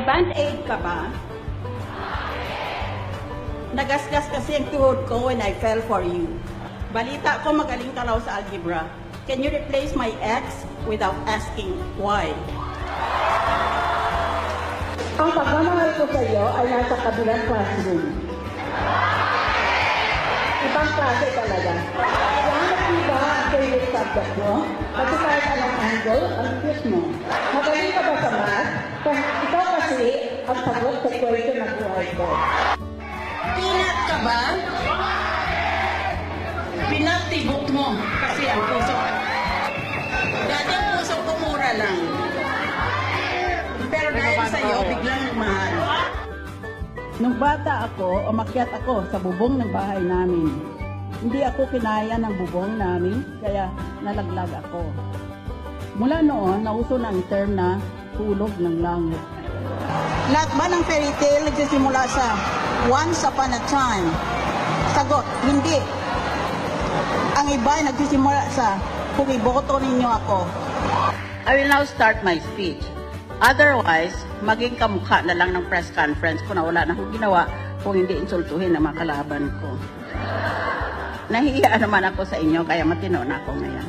band-aid ka ba? Nagasgas kasi ang tuhod ko when I fell for you. Balita ko magaling ka raw sa algebra. Can you replace my X without asking why? Ang pagmamahal ko sa iyo ay nasa kabilang classroom. Ibang klase talaga. Hanap mo ba ang favorite subject mo? Kasi kahit anong angle, ang cute mo. Magaling ka ba sa math? Kung ikaw kasi ang sagot sa question ng buhay ko. Pinat ka ba? Pinatibok mo kasi ang puso. Dati ang puso ko mura lang. Pero dahil sa'yo, biglang mahal. Nung bata ako, umakyat ako sa bubong ng bahay namin. Hindi ako kinaya ng bubong namin, kaya nalaglag ako. Mula noon, nauso na ang term na hulog ng langit. Lahat ba ng fairy tale nagsisimula sa once upon a time? Sagot, hindi. Ang iba ay nagsisimula sa kung iboto ninyo ako. I will now start my speech. Otherwise, maging kamukha na lang ng press conference ko na wala na akong ginawa kung hindi insultuhin ang mga kalaban ko. Nahihiya naman ako sa inyo, kaya matino na ako ngayon.